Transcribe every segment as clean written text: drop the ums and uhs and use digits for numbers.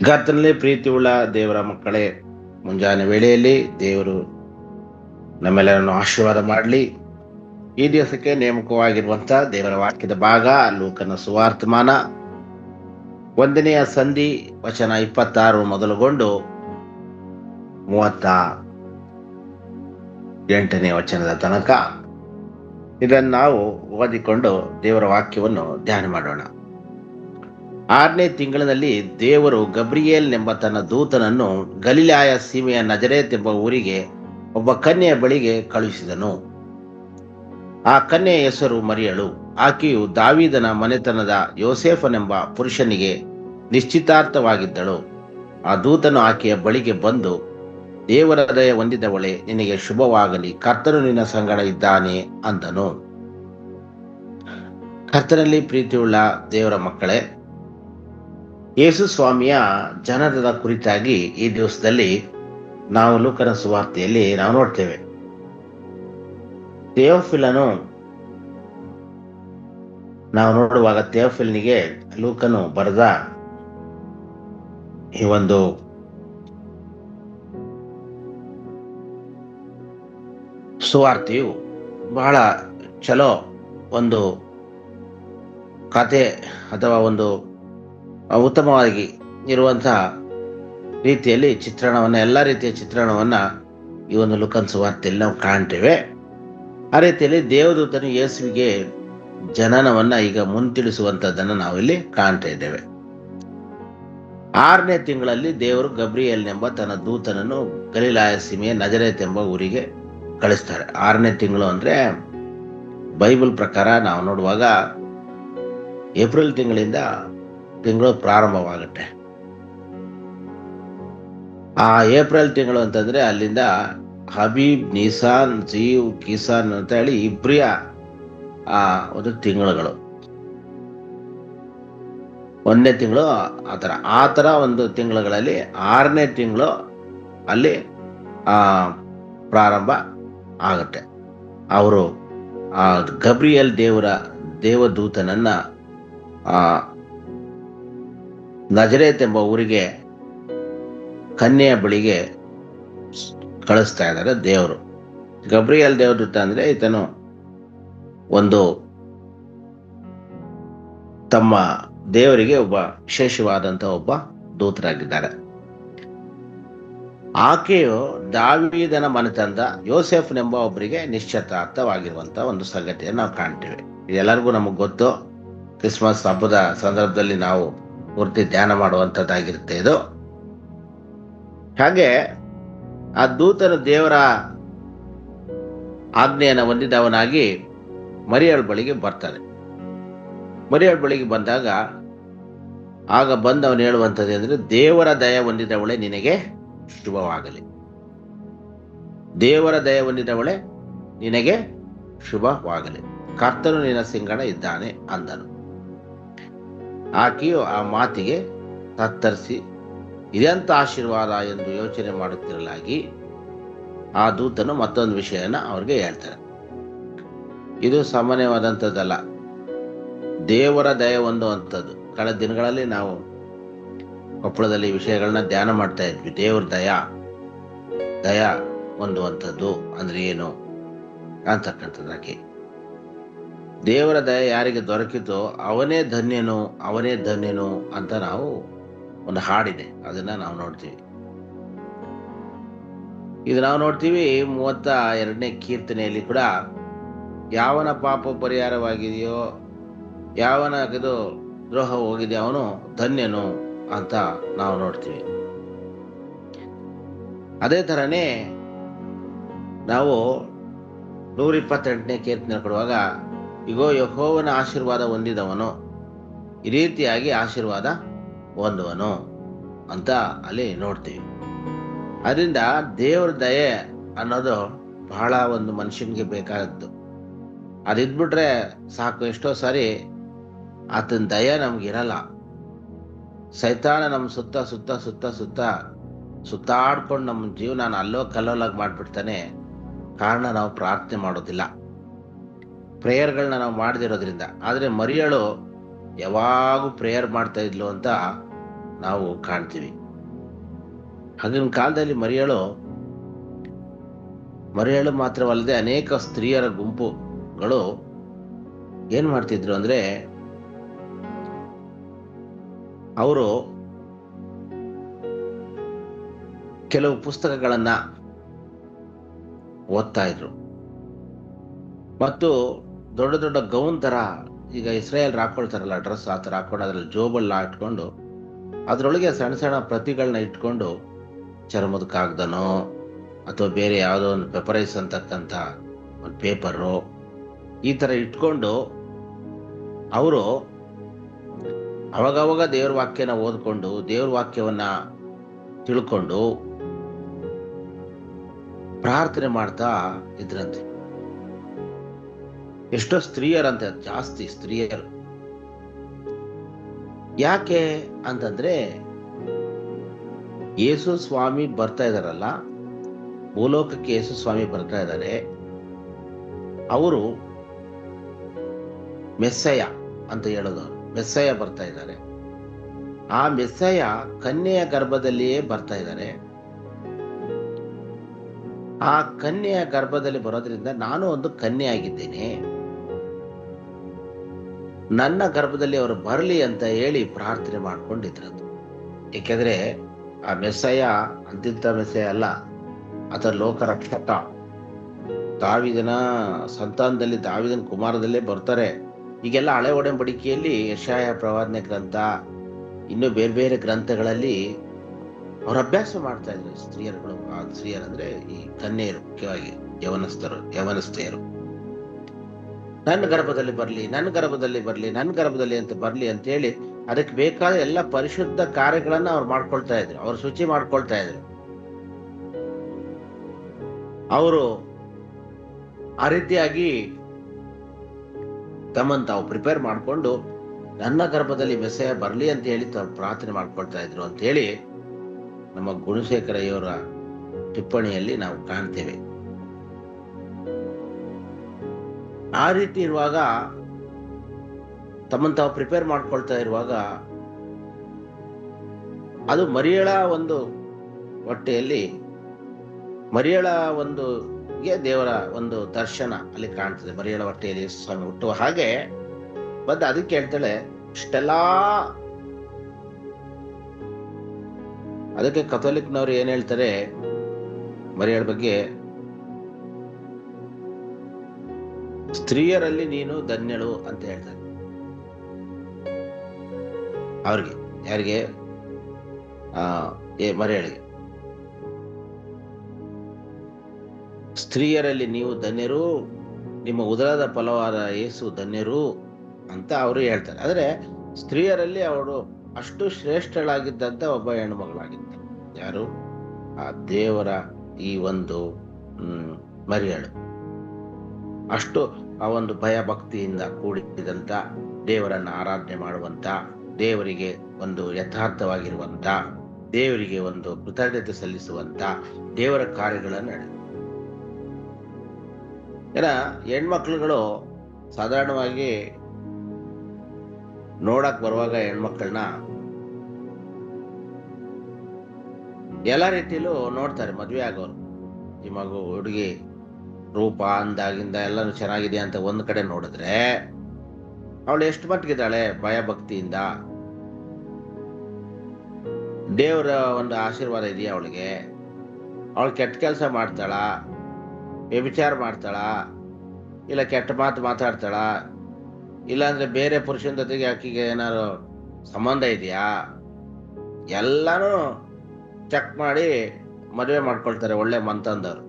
ಕರ್ತನಲ್ಲಿ ಪ್ರೀತಿಯುಳ್ಳ ದೇವರ ಮಕ್ಕಳೇ, ಮುಂಜಾನೆ ವೇಳೆಯಲ್ಲಿ ದೇವರು ನಮ್ಮೆಲ್ಲರನ್ನು ಆಶೀರ್ವಾದ ಮಾಡಲಿ. ಈ ದಿವಸಕ್ಕೆ ನೇಮಕವಾಗಿರುವಂತ ದೇವರ ವಾಕ್ಯದ ಭಾಗ ಲೂಕನ ಸುವಾರ್ತಮಾನ 1ನೆಯ ಸಂಧಿ ವಚನ 26 ಮೊದಲುಗೊಂಡು 38ನೇ ವಚನದ ತನಕ. ಇದನ್ನು ನಾವು ಓದಿಕೊಂಡು ದೇವರ ವಾಕ್ಯವನ್ನು ಧ್ಯಾನ ಮಾಡೋಣ. 6ನೇ ತಿಂಗಳಿನಲ್ಲಿ ದೇವರು ಗಬ್ರಿಯೇಲ್ ಎಂಬ ತನ್ನ ದೂತನನ್ನು ಗಲಿಲಾಯ ಸೀಮೆಯ ನಜರೇತ್ ಎಂಬ ಊರಿಗೆ ಒಬ್ಬ ಕನ್ಯೆಯ ಬಳಿಗೆ ಕಳುಹಿಸಿದನು. ಆ ಕನ್ಯೆಯ ಹೆಸರು ಮರಿಯಳು. ಆಕೆಯು ದಾವೀದನ ಮನೆತನದ ಯೋಸೇಫನೆಂಬ ಪುರುಷನಿಗೆ ನಿಶ್ಚಿತಾರ್ಥವಾಗಿದ್ದಳು. ಆ ದೂತನು ಆಕೆಯ ಬಳಿಗೆ ಬಂದು, ದೇವರ ದಯೆ ಹೊಂದಿದವಳೆ, ನಿನಗೆ ಶುಭವಾಗಲಿ, ಕರ್ತನು ನಿನ್ನ ಸಂಗಡ ಇದ್ದಾನೆ ಅಂದನು. ಕರ್ತನಲ್ಲಿ ಪ್ರೀತಿಯುಳ್ಳ ದೇವರ ಮಕ್ಕಳೇ, ಯೇಸು ಸ್ವಾಮಿಯ ಜನನದ ಕುರಿತಾಗಿ ಈ ದಿವಸದಲ್ಲಿ ನಾವು ಲೂಕನ ಸುವಾರ್ತೆಯಲ್ಲಿ ನಾವು ನೋಡ್ತೇವೆ. ಥೆಯೋಫಿಲನು ನಾವು ನೋಡುವಾಗ ಥೆಯೋಫಿಲನಿಗೆ ಲೂಕನು ಬರೆದ ಈ ಒಂದು ಸುವಾರ್ತೆಯು ಬಹಳ ಚಲೋ ಒಂದು ಕತೆ ಅಥವಾ ಒಂದು ಉತ್ತಮವಾಗಿ ಇರುವಂತಹ ರೀತಿಯಲ್ಲಿ ಚಿತ್ರಣವನ್ನ, ಎಲ್ಲ ರೀತಿಯ ಚಿತ್ರಣವನ್ನ ಈ ಒಂದು ಲೂಕನ್ ಸುವಾರ್ತೆಯಲ್ಲಿ ನಾವು ಕಾಣ್ತೇವೆ. ಆ ರೀತಿಯಲ್ಲಿ ದೇವದೂತನು ಯೇಸುವಿಗೆ ಜನನವನ್ನ ಈಗ ಮುಂತಿಳಿಸುವಂತದ್ದನ್ನು ನಾವಿಲ್ಲಿ ಕಾಣ್ತಾ ಇದ್ದೇವೆ. 6ನೇ ತಿಂಗಳಲ್ಲಿ ದೇವರು ಗಬ್ರಿಯೇಲನೆಂಬ ತನ್ನ ದೂತನನ್ನು ಗಲಿಲಾಯ ಸೀಮೆಯ ನಜರೇತ್ ಎಂಬ ಊರಿಗೆ ಕಳಿಸ್ತಾರೆ. 6ನೇ ತಿಂಗಳು ಅಂದ್ರೆ ಬೈಬಲ್ ಪ್ರಕಾರ ನಾವು ನೋಡುವಾಗ ಏಪ್ರಿಲ್ ತಿಂಗಳಿಂದ ತಿಂಗಳು ಪ್ರಾರಂಭವಾಗುತ್ತೆ. ಆ ಏಪ್ರಿಲ್ ತಿಂಗಳು ಅಂತಂದ್ರೆ ಅಲ್ಲಿಂದ ಹಬೀಬ್, ನಿಸಾನ್, ಜೀವ್, ಕಿಸಾನ್ ಅಂತ ಹೇಳಿ ಇಬ್ರಿಯ ಒಂದು ತಿಂಗಳುಗಳು. 1ನೇ ತಿಂಗಳು ಆ ತರ ಒಂದು ತಿಂಗಳುಗಳಲ್ಲಿ 6ನೇ ತಿಂಗಳು ಅಲ್ಲಿ ಪ್ರಾರಂಭ ಆಗುತ್ತೆ. ಅವರು ಗಬ್ರಿಯೇಲ್ ದೇವದೂತನನ್ನ ನಜರೇತ್ ಎಂಬ ಊರಿಗೆ ಕನ್ಯೆಯ ಬಳಿಗೆ ಕಳಿಸ್ತಾ ಇದ್ದಾರೆ ದೇವರು. ಗಬ್ರಿಯೇಲ್ ದೇವದೂತ ಅಂದ್ರೆ ಈತನು ಒಂದು ತಮ್ಮ ದೇವರಿಗೆ ಒಬ್ಬ ವಿಶೇಷವಾದಂತ ಒಬ್ಬ ದೂತರಾಗಿದ್ದಾರೆ. ಆಕೆಯು ದಾವೀದನ ಮನೆತನದ ಯೋಸೇಫನೆಂಬ ಒಬ್ಬರಿಗೆ ನಿಶ್ಚಿತಾರ್ಥವಾಗಿರುವಂತ ಒಂದು ಸಂಗತಿಯನ್ನು ನಾವು ಕಾಣ್ತೇವೆ. ಇದೆಲ್ಲರಿಗೂ ನಮಗ್ ಗೊತ್ತು. ಕ್ರಿಸ್ಮಸ್ ಹಬ್ಬದ ಸಂದರ್ಭದಲ್ಲಿ ನಾವು ಪೂರ್ತಿ ಧ್ಯಾನ ಮಾಡುವಂತದ್ದಾಗಿರುತ್ತೆ ಇದು. ಹಾಗೆ ಆ ದೂತನು ದೇವರ ಆಜ್ಞೆಯನ್ನು ಹೊಂದಿದವನಾಗಿ ಮರಿಯಳ ಬಳಿಗೆ ಬರ್ತಾನೆ. ಮರಿಯಳ ಬಳಿಗೆ ಬಂದಾಗ ಆಗ ಬಂದವನು ಹೇಳುವಂಥದ್ದು ಅಂದ್ರೆ, ದೇವರ ದಯೆ ಹೊಂದಿದವಳೆ, ನಿನಗೆ ಶುಭವಾಗಲಿ. ದೇವರ ದಯೆ ಹೊಂದಿದವಳೆ, ನಿನಗೆ ಶುಭವಾಗಲಿ, ಕರ್ತನು ನಿನ್ನ ಸಂಗಡ ಇದ್ದಾನೆ ಅಂದನು. ಆಕೆಯು ಆ ಮಾತಿಗೆ ತತ್ತರಿಸಿ ಇದೆಂತ ಆಶೀರ್ವಾದ ಎಂದು ಯೋಚನೆ ಮಾಡುತ್ತಿರಲಾಗಿ ಆ ದೂತನು ಮತ್ತೊಂದು ವಿಷಯನ ಅವ್ರಿಗೆ ಹೇಳ್ತಾರೆ. ಇದು ಸಾಮಾನ್ಯವಾದಂಥದ್ದಲ್ಲ, ದೇವರ ದಯೆ ಹೊಂದುವಂಥದ್ದು. ಕಳೆದ ದಿನಗಳಲ್ಲಿ ನಾವು ಕೊಪ್ಪಳದಲ್ಲಿ ವಿಷಯಗಳನ್ನ ಧ್ಯಾನ ಮಾಡ್ತಾ ಇದ್ವಿ. ದೇವರ ದಯ ಹೊಂದುವಂಥದ್ದು ಅಂದ್ರೆ ಏನು ಅಂತಕ್ಕಂಥದ್ದಾಗಿ. ದೇವರ ದಯ ಯಾರಿಗೆ ದೊರಕಿತೋ ಅವನೇ ಧನ್ಯನು ಅಂತ ನಾವು ಒಂದು ಹಾಡಿದೆ, ಅದನ್ನ ನಾವು ನೋಡ್ತೀವಿ. ಇದು ನಾವು ನೋಡ್ತೀವಿ 32ನೇ ಕೀರ್ತನೆಯಲ್ಲಿ ಕೂಡ, ಯಾವನ ಪಾಪ ಪರಿಹಾರವಾಗಿದೆಯೋ, ಯಾವನ ಇದು ದ್ರೋಹ ಹೋಗಿದೆ, ಅವನು ಧನ್ಯನು ಅಂತ ನಾವು ನೋಡ್ತೀವಿ. ಅದೇ ತರನೇ ನಾವು 128ನೇ ಕೀರ್ತನೆ ಕೊಡುವಾಗ, ಇಗೋ ಯೆಹೋವನ ಆಶೀರ್ವಾದ ಹೊಂದಿದವನು ಈ ರೀತಿಯಾಗಿ ಆಶೀರ್ವಾದ ಹೊಂದುವನು ಅಂತ ಅಲ್ಲಿ ನೋಡ್ತೀವಿ. ಅದರಿಂದ ದೇವರ ದಯೆ ಅನ್ನೋದು ಬಹಳ ಒಂದು ಮನುಷ್ಯನಿಗೆ ಬೇಕಾದದ್ದು. ಅದಿದ್ಬಿಟ್ರೆ ಸಾಕು. ಎಷ್ಟೋ ಸಾರಿ ಆತನ ದಯೆ ನಮ್ಗಿರಲ್ಲ. ಸೈತಾನ ನಮ್ಮ ಸುತ್ತಾಡ್ಕೊಂಡು ನಮ್ಮ ಜೀವನ ಅಲ್ಲೋ ಕಲ್ಲೋಲಾಗಿ ಮಾಡ್ಬಿಡ್ತಾನೆ. ಕಾರಣ ನಾವು ಪ್ರಾರ್ಥನೆ ಮಾಡೋದಿಲ್ಲ, ಪ್ರೇಯರ್ಗಳನ್ನ ನಾವು ಮಾಡದಿರೋದ್ರಿಂದ. ಆದ್ರೆ ಮರಿಯಳು ಯಾವಾಗೂ ಪ್ರೇಯರ್ ಮಾಡ್ತಾ ಇದ್ಲು ಅಂತ ನಾವು ಕಾಣ್ತೀವಿ. ಆಗಿನ ಕಾಲದಲ್ಲಿ ಮರಿಯಳು ಮಾತ್ರವಲ್ಲದೆ ಅನೇಕ ಸ್ತ್ರೀಯರ ಗುಂಪುಗಳು ಏನ್ ಮಾಡ್ತಿದ್ರು ಅಂದ್ರೆ, ಅವರು ಕೆಲವು ಪುಸ್ತಕಗಳನ್ನ ಓದ್ತಾ ಇದ್ರು ಮತ್ತು ದೊಡ್ಡ ದೊಡ್ಡ ಗೌನ್ ತರ, ಈಗ ಇಸ್ರಾಯೇಲ್ ಹಾಕೊಳ್ತಾರಲ್ಲ ಡ್ರೆಸ್, ಆ ತರ ಹಾಕೊಂಡು ಅದ್ರಲ್ಲಿ ಜೋಬಲ್ಲ ಇಟ್ಕೊಂಡು ಅದ್ರೊಳಗೆ ಸಣ್ಣ ಸಣ್ಣ ಪ್ರತಿಗಳನ್ನ ಇಟ್ಕೊಂಡು, ಚರ್ಮದ ಕಾಗದನೋ ಅಥವಾ ಬೇರೆ ಯಾವುದೋ ಒಂದು ಪೆಪರೈಸ್ ಅಂತಕ್ಕಂಥ ಒಂದು ಪೇಪರು ಈ ತರ ಇಟ್ಕೊಂಡು ಅವರು ಅವಾಗವಾಗ ದೇವ್ರ ವಾಕ್ಯನ ಓದ್ಕೊಂಡು ದೇವ್ರ ವಾಕ್ಯವನ್ನ ತಿಳ್ಕೊಂಡು ಪ್ರಾರ್ಥನೆ ಮಾಡ್ತಾ ಇದ್ರಂತೆ. ಎಷ್ಟೋ ಸ್ತ್ರೀಯರಂತೆ, ಜಾಸ್ತಿ ಸ್ತ್ರೀಯರು. ಯಾಕೆ ಅಂತಂದ್ರೆ, ಯೇಸು ಸ್ವಾಮಿ ಬರ್ತಾ ಇದಾರಲ್ಲ, ಭೂಲೋಕಕ್ಕೆ ಯೇಸು ಸ್ವಾಮಿ ಬರ್ತಾ ಇದ್ದಾರೆ. ಅವರು ಮೆಸ್ಸಯ್ಯ ಅಂತ ಹೇಳೋದು, ಮೆಸ್ಸಯ್ಯ ಬರ್ತಾ ಇದ್ದಾರೆ. ಆ ಮೆಸ್ಸಯ್ಯ ಕನ್ಯೆಯ ಗರ್ಭದಲ್ಲಿಯೇ ಬರ್ತಾ ಇದ್ದಾರೆ. ಆ ಕನ್ಯೆಯ ಗರ್ಭದಲ್ಲಿ ಬರೋದ್ರಿಂದ ನಾನು ಒಂದು ಕನ್ಯೆ ಆಗಿದ್ದೇನೆ, ನನ್ನ ಗರ್ಭದಲ್ಲಿ ಅವರು ಬರಲಿ ಅಂತ ಹೇಳಿ ಪ್ರಾರ್ಥನೆ ಮಾಡ್ಕೊಂಡಿದ್ರದ್ದು. ಏಕೆಂದ್ರೆ ಆ ಮೆಸ್ಸಯ್ಯ ಅಂತಿಂತ ಮೆಸ್ಸಯ್ಯ ಅಲ್ಲ, ಆತ ಲೋಕರಕ್ಷಕ. ದಾವಿದನ ಸಂತಾನದಲ್ಲಿ, ದಾವಿದನ ಕುಮಾರದಲ್ಲೇ ಬರ್ತಾರೆ. ಈಗೆಲ್ಲ ಹಳೆ ಒಡಂಬಡಿಕೆಯಲ್ಲಿ ಯೆಶಾಯ ಪ್ರವಾದನೆ ಗ್ರಂಥ, ಇನ್ನು ಬೇರೆ ಬೇರೆ ಗ್ರಂಥಗಳಲ್ಲಿ ಅವ್ರ ಅಭ್ಯಾಸ ಮಾಡ್ತಾ ಇದ್ರು ಸ್ತ್ರೀಯರುಗಳು. ಆ ಸ್ತ್ರೀಯರಂದ್ರೆ ಈ ಕನ್ಯೆಯರು, ಮುಖ್ಯವಾಗಿ ಯವನಸ್ಥೆಯರು. ನನ್ನ ಗರ್ಭದಲ್ಲಿ ಬರ್ಲಿ, ನನ್ನ ಗರ್ಭದಲ್ಲಿ ಬರ್ಲಿ, ನನ್ನ ಗರ್ಭದಲ್ಲಿ ಅಂತ ಬರ್ಲಿ ಅಂತ ಹೇಳಿ ಅದಕ್ಕೆ ಬೇಕಾದ ಎಲ್ಲ ಪರಿಶುದ್ಧ ಕಾರ್ಯಗಳನ್ನ ಅವ್ರು ಮಾಡ್ಕೊಳ್ತಾ ಇದ್ರು, ಅವ್ರು ಶುಚಿ ಮಾಡ್ಕೊಳ್ತಾ ಇದ್ರು. ಅವರು ಆ ರೀತಿಯಾಗಿ ತಮ್ಮನ್ನು ತಾವು ಪ್ರಿಪೇರ್ ಮಾಡಿಕೊಂಡು ನನ್ನ ಗರ್ಭದಲ್ಲಿ ಮೆಸ್ಸಯ್ಯ ಬರ್ಲಿ ಅಂತ ಹೇಳಿ ತಾವು ಪ್ರಾರ್ಥನೆ ಮಾಡ್ಕೊಳ್ತಾ ಇದ್ರು ಅಂತ ಹೇಳಿ ನಮ್ಮ ಗುಣಶೇಖರಯ್ಯವರ ಟಿಪ್ಪಣಿಯಲ್ಲಿ ನಾವು ಕಾಣ್ತೇವೆ. ಆ ರೀತಿ ಇರುವಾಗ, ತಮ್ಮನ್ನು ತಾವು ಪ್ರಿಪೇರ್ ಮಾಡ್ಕೊಳ್ತಾ ಇರುವಾಗ, ಅದು ಮರಿಯಳ ಒಂದು ಹೊಟ್ಟೆಯಲ್ಲಿ, ಮರಿಯಳ ಒಂದು ದೇವರ ಒಂದು ದರ್ಶನ ಅಲ್ಲಿ ಕಾಣ್ತದೆ. ಮರಿಯಳ ಹೊಟ್ಟೆಯಲ್ಲಿ ಯೇಸು ಸ್ವಾಮಿ ಹುಟ್ಟುವ ಹಾಗೆ ಬಂದು ಅದಕ್ಕೆ ಹೇಳ್ತಾಳೆ ಇಷ್ಟೆಲ್ಲಾ. ಅದಕ್ಕೆ ಕಥೋಲಿಕ್ನವ್ರು ಏನ್ ಹೇಳ್ತಾರೆ ಮರಿಯಳ ಬಗ್ಗೆ, ಸ್ತ್ರೀಯರಲ್ಲಿ ನೀನು ಧನ್ಯಳು ಅಂತ ಹೇಳ್ತಾರೆ. ಅವ್ರಿಗೆ, ಯಾರಿಗೆ? ಮರಿಯಳಿಗೆ. ಸ್ತ್ರೀಯರಲ್ಲಿ ನೀವು ಧನ್ಯರು, ನಿಮ್ಮ ಉದರದ ಫಲವಾದ ಯೇಸು ಧನ್ಯರು ಅಂತ ಅವರು ಹೇಳ್ತಾರೆ. ಆದ್ರೆ ಸ್ತ್ರೀಯರಲ್ಲಿ ಅವಳು ಅಷ್ಟು ಶ್ರೇಷ್ಠಳಾಗಿದ್ದಂತ ಒಬ್ಬ ಹೆಣ್ಣು ಮಗಳಾಗಿದ್ದ. ಯಾರು? ಆ ದೇವರ ಈ ಒಂದು ಮರಿಯಳು. ಅಷ್ಟು ಆ ಒಂದು ಭಯ ಭಕ್ತಿಯಿಂದ ಕೂಡಿದಂತ, ದೇವರನ್ನ ಆರಾಧನೆ ಮಾಡುವಂತ, ದೇವರಿಗೆ ಒಂದು ಯಥಾರ್ಥವಾಗಿರುವಂತ, ದೇವರಿಗೆ ಒಂದು ಕೃತಜ್ಞತೆ ಸಲ್ಲಿಸುವಂತ ದೇವರ ಕಾರ್ಯಗಳನ್ನು ನಡೆದ. ಹೆಣ್ಮಕ್ಳುಗಳು ಸಾಧಾರಣವಾಗಿ ನೋಡಕ್ ಬರುವಾಗ ಹೆಣ್ಮಕ್ಳನ್ನ ಎಲ್ಲ ರೀತಿಯಲ್ಲೂ ನೋಡ್ತಾರೆ. ಮದ್ವೆ ಆಗೋರು, ಈ ಮಗು, ಹುಡುಗಿ ರೂಪ ಅಂದಾಗಿಂದ ಎಲ್ಲಾನು ಚೆನ್ನಾಗಿದೆ ಅಂತ ಒಂದ್ ಕಡೆ ನೋಡಿದ್ರೆ, ಅವಳು ಎಷ್ಟು ಮಟ್ಟಿಗಿದ್ದಾಳೆ ಭಯ ಭಕ್ತಿಯಿಂದ, ದೇವರ ಒಂದು ಆಶೀರ್ವಾದ ಇದೆಯಾ ಅವಳಿಗೆ, ಅವಳು ಕೆಟ್ಟ ಕೆಲಸ ಮಾಡ್ತಾಳ, ವ್ಯಭಿಚಾರ ಮಾಡ್ತಾಳ, ಇಲ್ಲ ಕೆಟ್ಟ ಮಾತು ಮಾತಾಡ್ತಾಳ, ಇಲ್ಲಾಂದ್ರೆ ಬೇರೆ ಪುರುಷನ ಜೊತೆಗೆ ಆಕಿಗೆ ಏನಾರು ಸಂಬಂಧ ಇದೆಯಾ, ಎಲ್ಲಾನು ಚೆಕ್ ಮಾಡಿ ಮದುವೆ ಮಾಡ್ಕೊಳ್ತಾರೆ ಒಳ್ಳೆ ಮಂತಂದವ್ರು.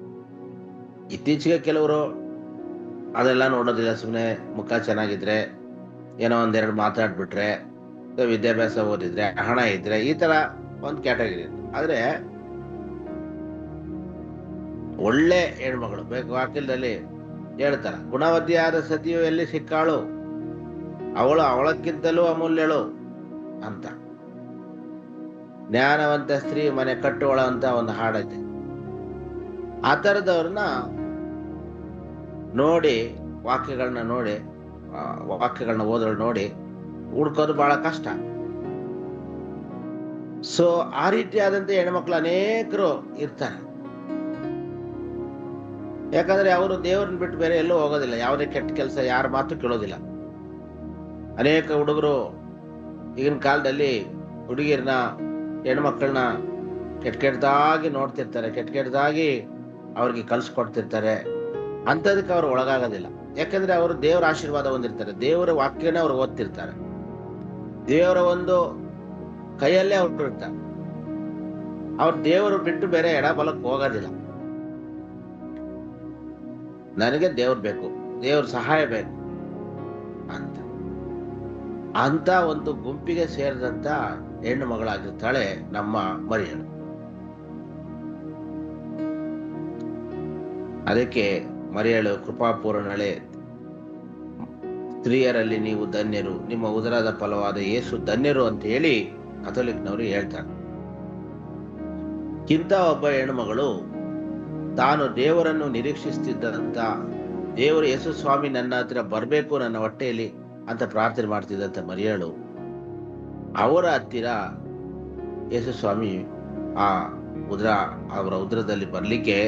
ಇತ್ತೀಚೆಗೆ ಕೆಲವರು ಅದೆಲ್ಲ ನೋಡೋದಿಲ್ಲ, ಸುಮ್ಮನೆ ಮುಖ ಚೆನ್ನಾಗಿದ್ರೆ, ಏನೋ ಒಂದೆರಡು ಮಾತಾಡ್ಬಿಟ್ರೆ, ವಿದ್ಯಾಭ್ಯಾಸ ಓದಿದ್ರೆ, ಹಣ ಇದ್ರೆ, ಈ ತರ ಒಂದು ಕ್ಯಾಟಗರಿ. ಆದ್ರೆ ಒಳ್ಳೆ ಹೆಣ್ಮಗಳು ಬೇಕು. ವಾಕ್ಯದಲ್ಲಿ ಹೇಳ್ತಾರ, ಗುಣವತಿಯಾದ ಸತಿಯು ಎಲ್ಲಿ ಸಿಕ್ಕಾಳು, ಅವಳು ಅವಳಕ್ಕಿಂತಲೂ ಅಮೂಲ್ಯಳು ಅಂತ. ಜ್ಞಾನವಂತ ಸ್ತ್ರೀ ಮನೆ ಕಟ್ಟುವಳ ಅಂತ ಒಂದು ಹಾಡೈತೆ. ಆ ಥರದವ್ರನ್ನ ನೋಡಿ, ವಾಕ್ಯಗಳನ್ನ ಓದೋಳು ನೋಡಿ ಹುಡ್ಕೋದು ಬಹಳ ಕಷ್ಟ. ಸೊ ಆ ರೀತಿಯಾದಂತೆ ಹೆಣ್ಮಕ್ಳು ಅನೇಕರು ಇರ್ತಾರೆ. ಯಾಕಂದ್ರೆ ಅವರು ದೇವ್ರನ್ನ ಬಿಟ್ಟು ಬೇರೆ ಎಲ್ಲೂ ಹೋಗೋದಿಲ್ಲ, ಯಾವುದೇ ಕೆಟ್ಟ ಕೆಲಸ ಯಾರ ಮಾತು ಕೇಳೋದಿಲ್ಲ. ಅನೇಕ ಹುಡುಗರು ಈಗಿನ ಕಾಲದಲ್ಲಿ ಹುಡುಗಿಯರನ್ನ, ಹೆಣ್ಮಕ್ಳನ್ನ ಕೆಟ್ಟದಾಗಿ ನೋಡ್ತಿರ್ತಾರೆ, ಕೆಟ್ಟದಾಗಿ ಅವ್ರಿಗೆ ಕಲ್ಸ್ಕೊಡ್ತಿರ್ತಾರೆ. ಅಂಥದಕ್ಕೆ ಅವ್ರು ಒಳಗಾಗೋದಿಲ್ಲ. ಯಾಕಂದ್ರೆ ಅವರು ದೇವರ ಆಶೀರ್ವಾದ ಹೊಂದಿರ್ತಾರೆ, ದೇವರ ವಾಕ್ಯನೇ ಅವ್ರು ಓದ್ತಿರ್ತಾರೆ, ದೇವರ ಒಂದು ಕೈಯಲ್ಲೇ ಅವ್ರು ಇರ್ತಾರೆ. ಅವ್ರು ದೇವರು ಬಿಟ್ಟು ಬೇರೆ ಎಡಬಲಕ್ಕೆ ಹೋಗೋದಿಲ್ಲ. ನನಗೆ ದೇವ್ರು ಬೇಕು, ದೇವ್ರ ಸಹಾಯ ಬೇಕು ಅಂತ ಅಂತ ಒಂದು ಗುಂಪಿಗೆ ಸೇರಿದಂತ ಹೆಣ್ಣು ಮಗಳಾಗಿರ್ತಾಳೆ ನಮ್ಮ ಮರಿಯಳು. ಅದಕ್ಕೆ ಮರಿಯಳು ಕೃಪಾಪೂರ್ಣಳೆ, ಸ್ತ್ರೀಯರಲ್ಲಿ ನೀವು ಧನ್ಯರು, ನಿಮ್ಮ ಉದರದ ಫಲವಾದ ಯೇಸು ಧನ್ಯರು ಅಂತ ಹೇಳಿ ಕಥೋಲಿಕ್ನವರು ಹೇಳ್ತಾರೆ. ಇಂಥ ಒಬ್ಬ ಹೆಣ್ಣುಮಗಳು ತಾನು ದೇವರನ್ನು ನಿರೀಕ್ಷಿಸ್ತಿದ್ದಂತ, ದೇವರು ಯೇಸು ಸ್ವಾಮಿ ನನ್ನ ಹತ್ರ ಬರಬೇಕು ನನ್ನ ಹೊಟ್ಟೆಯಲ್ಲಿ ಅಂತ ಪ್ರಾರ್ಥನೆ ಮಾಡ್ತಿದ್ದಂತ ಮರಿಯಳು, ಅವರ ಹತ್ತಿರ ಯೇಸು ಸ್ವಾಮಿ ಅವರ ಉದರದಲ್ಲಿ ಬರ್ಲಿಕ್ಕೆ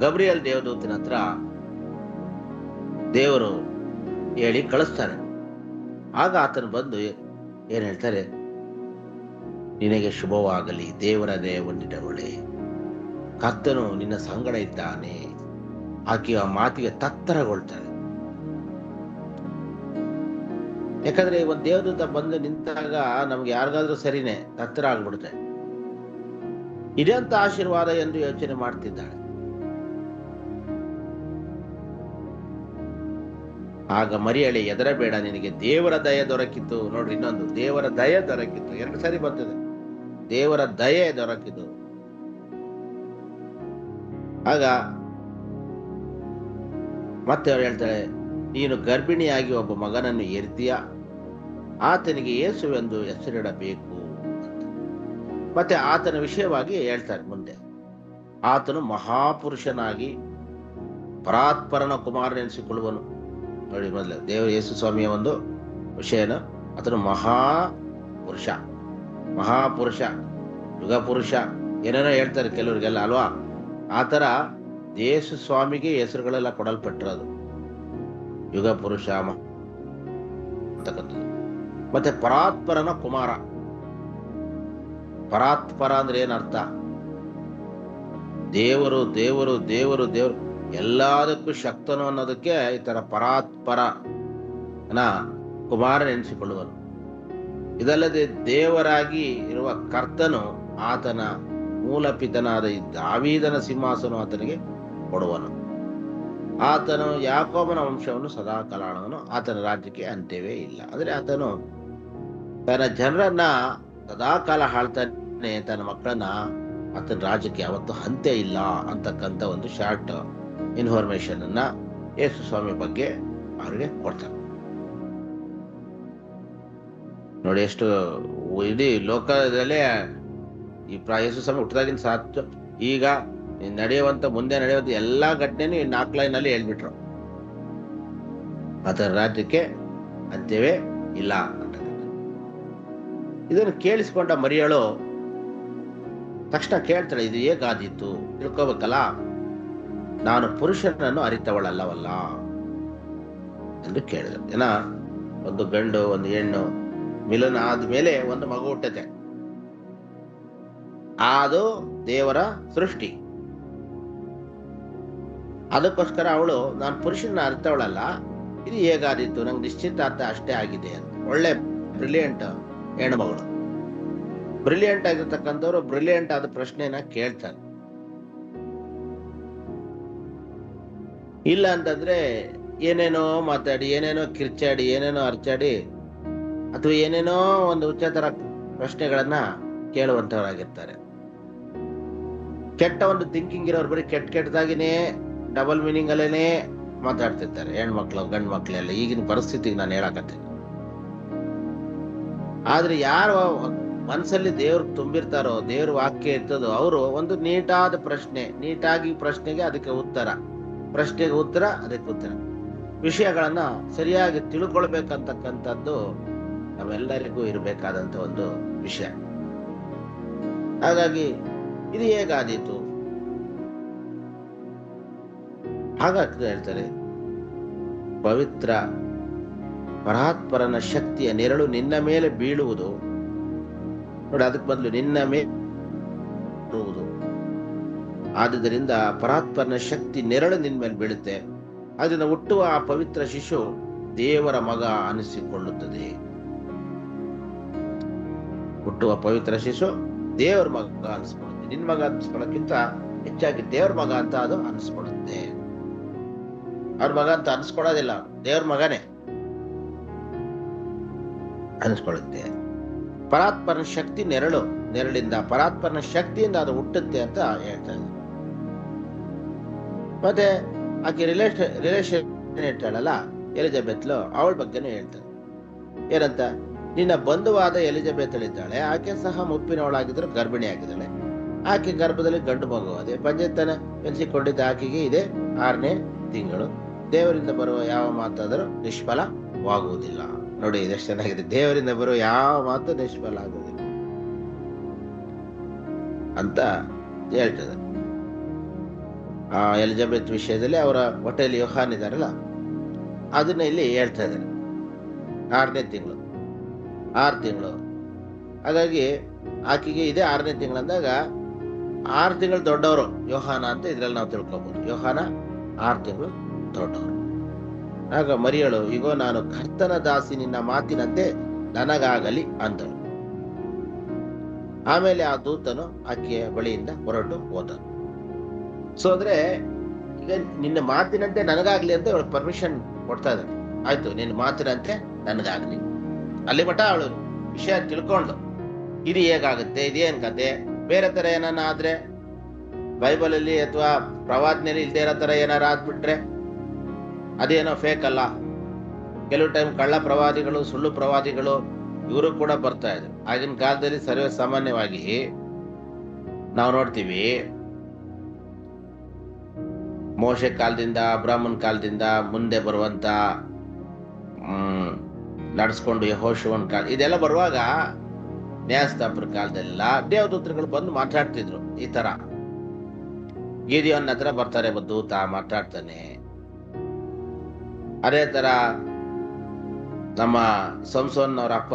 ಗಬ್ರಿಯಲ್ ದೇವದೂತನ ಹತ್ರ ದೇವರು ಹೇಳಿ ಕಳಿಸ್ತಾರೆ. ಆಗ ಆತನು ಬಂದು ಏನ್ ಹೇಳ್ತಾರೆ, ನಿನಗೆ ಶುಭವಾಗಲಿ, ದೇವರ ದಯೆಯನ್ನಿಟ್ಟವಳೆ, ಕರ್ತನು ನಿನ್ನ ಸಂಗಡ ಇದ್ದಾನೆ. ಆಕೆಯ ಮಾತಿಗೆ ತತ್ತರಗೊಳ್ತಾಳೆ. ಯಾಕಂದ್ರೆ ಒಂದು ದೇವದೂತ ಬಂದು ನಿಂತಾಗ ನಮ್ಗೆ ಯಾರಿಗಾದ್ರೂ ಸರಿನೇ ತತ್ತರ ಆಗ್ಬಿಡುತ್ತೆ. ಇದೆಂತ ಆಶೀರ್ವಾದ ಎಂದು ಯೋಚನೆ ಮಾಡ್ತಿದ್ದಾಳೆ. ಆಗ ಮರಿಯಳೆ, ಹೆದರಬೇಡ, ನಿನಗೆ ದೇವರ ದಯೆ ದೊರಕಿತು. ನೋಡ್ರಿ, ಇನ್ನೊಂದು ದೇವರ ದಯೆ ದೊರಕಿತು, 2 ಸರಿ ಬರ್ತದೆ, ದೇವರ ದಯೆ ದೊರಕಿತು. ಆಗ ಮತ್ತೆ ಅವ್ರು ಹೇಳ್ತಾಳೆ, ನೀನು ಗರ್ಭಿಣಿಯಾಗಿ ಒಬ್ಬ ಮಗನನ್ನು ಹೆರ್ತೀಯ, ಆತನಿಗೆ ಯೇಸುವೆಂದು ಹೆಸರಿಡಬೇಕು ಅಂತ. ಮತ್ತೆ ಆತನ ವಿಷಯವಾಗಿ ಹೇಳ್ತಾರೆ ಮುಂದೆ, ಆತನು ಮಹಾಪುರುಷನಾಗಿ ಪರಾತ್ಪರನ ಕುಮಾರನೆನಿಸಿಕೊಳ್ಳುವನು. ನೋಡಿ, ಮೊದಲು ದೇವರು ಯೇಸು ಸ್ವಾಮಿಯ ಒಂದು ವಿಷಯನ, ಆತನು ಮಹಾಪುರುಷ, ಯುಗ ಪುರುಷ, ಏನೇನೋ ಹೇಳ್ತಾರೆ ಕೆಲವರಿಗೆಲ್ಲ ಅಲ್ವಾ. ಆತರ ಯೇಸು ಸ್ವಾಮಿಗೆ ಹೆಸರುಗಳೆಲ್ಲ ಕೊಡಲ್ಪಟ್ಟಿರೋದು, ಯುಗ ಪುರುಷ ಅಂತಕ್ಕಂಥದ್ದು. ಮತ್ತೆ ಪರಾತ್ಪರನ ಕುಮಾರ. ಪರಾತ್ಪರ ಅಂದ್ರೆ ಏನರ್ಥ? ದೇವರು ದೇವರು ದೇವರು ದೇವರು ಎಲ್ಲದಕ್ಕೂ ಶಕ್ತನು ಅನ್ನೋದಕ್ಕೆ ಈ ತರ ಪರಾತ್ಪರನ ಕುಮಾರ ನೆನೆಸಿಕೊಳ್ಳುವನು. ಇದಲ್ಲದೆ ದೇವರಾಗಿ ಇರುವ ಕರ್ತನು ಆತನ ಮೂಲಪಿತನಾದ ದಾವೀದನ ಸಿಂಹಾಸನ ಆತನಿಗೆ ಕೊಡುವನು. ಆತನು ಯಾಕೋಬನ ವಂಶವನ್ನು ಸದಾ ಕಾಲವನು, ಆತನ ರಾಜ್ಯಕ್ಕೆ ಅಂತ್ಯವೇ ಇಲ್ಲ. ಅಂದ್ರೆ ಆತನು ತನ್ನ ಜನರನ್ನ ಸದಾಕಾಲ ಆಳ್ತಾನೆ, ತನ್ನ ಮಕ್ಕಳನ್ನ, ಆತನ ರಾಜ್ಯಕ್ಕೆ ಯಾವತ್ತೂ ಅಂತ್ಯ ಇಲ್ಲ ಅಂತಕ್ಕಂಥ ಒಂದು ಶಾರ್ಟ್ ಇನ್ಫಾರ್ಮೇಶನ್ ಅನ್ನ ಯೇಸು ಸ್ವಾಮಿ ಬಗ್ಗೆ ಅವರಿಗೆ ಕೊಡ್ತಾರೆ. ನೋಡಿ, ಎಷ್ಟು ಇಡೀ ಲೋಕದಲ್ಲೇ ಈ ಯೇಸು ಸ್ವಾಮಿ ಹುಟ್ಟಿದಾಗಿನ ಸಾತು ಈಗ ಮುಂದೆ ನಡೆಯುವಂತ ಎಲ್ಲಾ ಘಟನೆನೂ ಈ 4 ಲೈನಲ್ಲಿ ಹೇಳ್ಬಿಟ್ರು. ಆತನ ರಾಜ್ಯಕ್ಕೆ ಅಂತ್ಯವೇ ಇಲ್ಲ ಅಂತ. ಇದನ್ನು ಕೇಳಿಸಿಕೊಂಡ ಮರಿಯಳು ತಕ್ಷಣ ಕೇಳ್ತಾಳೆ, ಇದು ಹೇಗಾದೀತು ತಿಳ್ಕೋಬೇಕಲ್ಲ, ನಾನು ಪುರುಷನನ್ನು ಅರಿತವಳಲ್ಲವಲ್ಲ ಎಂದು ಕೇಳಿದ್ರು. ಒಂದು ಗಂಡು ಒಂದು ಹೆಣ್ಣು ಮಿಲನ ಆದ್ಮೇಲೆ ಒಂದು ಮಗು ಹುಟ್ಟತೆ, ಅದು ದೇವರ ಸೃಷ್ಟಿ. ಅದಕ್ಕೋಸ್ಕರ ಅವಳು, ನಾನು ಪುರುಷನ ಅರಿತವಳಲ್ಲ, ಇದು ಹೇಗಾದಿತ್ತು, ನಂಗೆ ನಿಶ್ಚಿತಾರ್ಥ ಅಷ್ಟೇ ಆಗಿದೆ ಅಂತ. ಒಳ್ಳೆ ಬ್ರಿಲಿಯಂಟ್ ಹೆಣ್ಣು ಮಗಳು. ಬ್ರಿಲಿಯಂಟ್ ಆಗಿರ್ತಕ್ಕಂಥವ್ರು ಬ್ರಿಲಿಯಂಟ್ ಆದ ಪ್ರಶ್ನೆನ ಕೇಳ್ತಾರೆ. ಇಲ್ಲ ಅಂತಂದ್ರೆ ಏನೇನೋ ಮಾತಾಡಿ, ಏನೇನೋ ಕಿರ್ಚಾಡಿ, ಏನೇನೋ ಅರ್ಚಾಡಿ, ಅಥವಾ ಏನೇನೋ ಒಂದು ಉಚ್ಚತರ ಪ್ರಶ್ನೆಗಳನ್ನ ಕೇಳುವಂತವರಾಗಿರ್ತಾರೆ. ಕೆಟ್ಟ ಒಂದು ಥಿಂಕಿಂಗ್ ಇರೋರು ಬರೀ ಕೆಟ್ಟದಾಗಿನೇ ಡಬಲ್ ಮೀನಿಂಗ್ ಅಲ್ಲೇನೆ ಮಾತಾಡ್ತಿರ್ತಾರೆ. ಹೆಣ್ಮಕ್ಳು ಗಂಡು ಮಕ್ಳೆಲ್ಲ ಈಗಿನ ಪರಿಸ್ಥಿತಿಗೆ ನಾನು ಹೇಳಕತ್ತೀನಿ. ಆದ್ರೆ ಯಾರು ಮನಸ್ಸಲ್ಲಿ ದೇವ್ರು ತುಂಬಿರ್ತಾರೋ, ದೇವ್ರ ವಾಕ್ಯ ಇರ್ತದೋ, ಅವರು ಒಂದು ನೀಟಾದ ಪ್ರಶ್ನೆಗೆ ಅದಕ್ಕೆ ಉತ್ತರ, ಪ್ರಶ್ನೆಗೆ ಉತ್ತರ, ಅದಕ್ಕೆ ಉತ್ತರ, ವಿಷಯಗಳನ್ನ ಸರಿಯಾಗಿ ತಿಳ್ಕೊಳ್ಬೇಕಂತಕ್ಕಂಥದ್ದು ನಮ್ಮೆಲ್ಲರಿಗೂ ಇರಬೇಕಾದಂತ ಒಂದು ವಿಷಯ. ಹಾಗಾಗಿ ಇದು ಹೇಗಾದೀತು? ಹಾಗಾಗಿ ಹೇಳ್ತಾರೆ, ಪವಿತ್ರ ಪರಾತ್ಪರನ ಶಕ್ತಿಯ ನೆರಳು ನಿನ್ನ ಮೇಲೆ ಬೀಳುವುದು. ನೋಡಿ, ಅದಕ್ಕೆ ಬದಲು ನಿನ್ನ ಮೇಲೆ ಬರುವುದು. ಆದುದರಿಂದ ಪರಾತ್ಪರನ ಶಕ್ತಿ ನೆರಳು ನಿನ್ನ ಮೇಲೆ ಬೀಳುತ್ತೆ. ಅದರಿಂದ ಹುಟ್ಟುವ ಆ ಪವಿತ್ರ ಶಿಶು ದೇವರ ಮಗ ಅನಿಸಿಕೊಳ್ಳುತ್ತದೆ. ಹುಟ್ಟುವ ಪವಿತ್ರ ಶಿಶು ದೇವರ ಮಗ ಅನಿಸ್ಕೊಳ್ಳುತ್ತೆ. ನಿನ್ನ ಮಗ ಅನಿಸ್ಕೊಳ್ಳೋಕ್ಕಿಂತ ಹೆಚ್ಚಾಗಿ ದೇವ್ರ ಮಗ ಅಂತ ಅದು ಅನಿಸ್ಕೊಳ್ಳುತ್ತೆ. ಅವ್ರ ಮಗ ಅಂತ ಅನಿಸ್ಕೊಳ್ಳೋದಿಲ್ಲ, ದೇವ್ರ ಮಗನೇ ಅನಿಸ್ಕೊಳ್ಳುತ್ತೆ. ಪರಾತ್ಪರನ ಶಕ್ತಿ ನೆರಳಿಂದ ಪರಾತ್ಪರನ ಶಕ್ತಿಯಿಂದ ಅದು ಹುಟ್ಟುತ್ತೆ ಅಂತ ಹೇಳ್ತಾ ಇದ್ದಾರೆ. ಮತ್ತೆ ಆಕೆ ರಿಲೇಷನ್ ಹೇಳ್ತಾಳಲ್ಲ ಎಲಿಜಬೆತ್ಲು, ಅವಳ ಬಗ್ಗೆನೂ ಹೇಳ್ತಾರೆ. ಏನಂತ? ನಿನ್ನ ಬಂಧುವಾದ ಎಲಿಜಬೆತ್ಳಿದ್ದಾಳೆ, ಆಕೆ ಸಹ ಮುಪ್ಪಿನವಳಾಗಿದ್ರು ಗರ್ಭಿಣಿ ಆಗಿದ್ದಾಳೆ. ಆಕೆ ಗರ್ಭದಲ್ಲಿ ಗಂಡು ಮಗು ಅದೇ ಪಂಚತನ ಎನಿಸಿಕೊಂಡಿದ್ದ ಆಕೆಗೆ ಇದೆ 6ನೇ ತಿಂಗಳು. ದೇವರಿಂದ ಬರುವ ಯಾವ ಮಾತಾದರೂ ನಿಷ್ಫಲವಾಗುವುದಿಲ್ಲ. ನೋಡಿ, ಇದೆಷ್ಟು ಚೆನ್ನಾಗಿದೆ. ದೇವರಿಂದ ಬರುವ ಯಾವ ಮಾತು ನಿಷ್ಫಲ ಆಗುವುದಿಲ್ಲ ಅಂತ ಹೇಳ್ತದೆ. ಆ ಎಲಿಜಬೆತ್ ವಿಷಯದಲ್ಲಿ ಅವರ ಹೊಟ್ಟೆಯಲ್ಲಿ ಯೋಹಾನ್ ಇದಾರಲ್ಲ, ಅದನ್ನ ಇಲ್ಲಿ ಹೇಳ್ತಾ ಇದ್ದಾರೆ. 6ನೇ ತಿಂಗಳು 6 ತಿಂಗಳು. ಹಾಗಾಗಿ ಆಕೆಗೆ ಇದೆ 6ನೇ ತಿಂಗಳು ಅಂದಾಗ 6 ತಿಂಗಳು ದೊಡ್ಡವರು ಯೋಹಾನ ಅಂತ ಇದ್ರಲ್ಲಿ ನಾವು ತಿಳ್ಕೊಬಹುದು. ಯೋಹಾನ 6 ತಿಂಗಳು ದೊಡ್ಡವರು. ಆಗ ಮರಿಯಳು, ಇಗೋ ನಾನು ಕರ್ತನ ದಾಸಿ, ನಿನ್ನ ಮಾತಿನಂತೆ ನನಗಾಗಲಿ ಅಂದಳು. ಆಮೇಲೆ ಆ ದೂತನು ಆಕೆಯ ಬಳಿಯಿಂದ ಹೊರಟು ಹೋದನು. ಸೊ ಅಂದ್ರೆ ಈಗ ನಿನ್ನ ಮಾತಿನಂತೆ ನನಗಾಗ್ಲಿ ಅಂತ ಅವಳು ಪರ್ಮಿಷನ್ ಕೊಡ್ತಾ ಇದ್ದಾಳೆ. ಆಯ್ತು, ನಿನ್ನ ಮಾತಿನಂತೆ ನನಗಾಗ್ಲಿ. ಅಲ್ಲಿ ಮಠ ಅವಳು ವಿಷಯ ತಿಳ್ಕೊಂಡು ಇದು ಹೇಗಾಗುತ್ತೆ, ಇದೇನ್ ಕತೆ, ಬೇರೆ ತರ ಏನಾನ ಆದ್ರೆ, ಬೈಬಲ್ ಅಲ್ಲಿ ಅಥವಾ ಪ್ರವಾದನೆಯಲ್ಲಿ ಇಲ್ದೇ ಇರೋ ತರ ಏನಾರ ಆದ್ಬಿಟ್ರೆ ಅದೇನೋ ಫೇಕ್ ಅಲ್ಲ. ಕೆಲವು ಟೈಮ್ ಕಳ್ಳ ಪ್ರವಾದಿಗಳು, ಸುಳ್ಳು ಪ್ರವಾದಿಗಳು ಇವರು ಕೂಡ ಬರ್ತಾ ಇದ್ರು. ಆಗಿನ ಕಾಲದಲ್ಲಿ ಸರ್ವೇ ಸಾಮಾನ್ಯವಾಗಿ ನಾವು ನೋಡ್ತೀವಿ, ಮೋಶೆ ಕಾಲದಿಂದ ಅಬ್ರಾಹ್ಮನ್ ಕಾಲದಿಂದ ಮುಂದೆ ಬರುವಂತ ನಡೆಸ್ಕೊಂಡು ಯೆಹೋಶುವನ ಕಾಲ ಇದೆಲ್ಲ ಬರುವಾಗ ನ್ಯಾಯಸ್ಥಾಪರ ಕಾಲದಲ್ಲೆಲ್ಲ ದೇವದೂತರುಗಳು ಬಂದು ಮಾತಾಡ್ತಿದ್ರು. ಈ ತರ ಗಿದಿಯೋನ್ ಹತ್ರ ಬರ್ತಾರೆ, ದೂತ ಮಾತಾಡ್ತಾನೆ. ಅದೇ ತರ ನಮ್ಮ ಸಂಸೋನ್ ಅವ್ರ ಅಪ್ಪ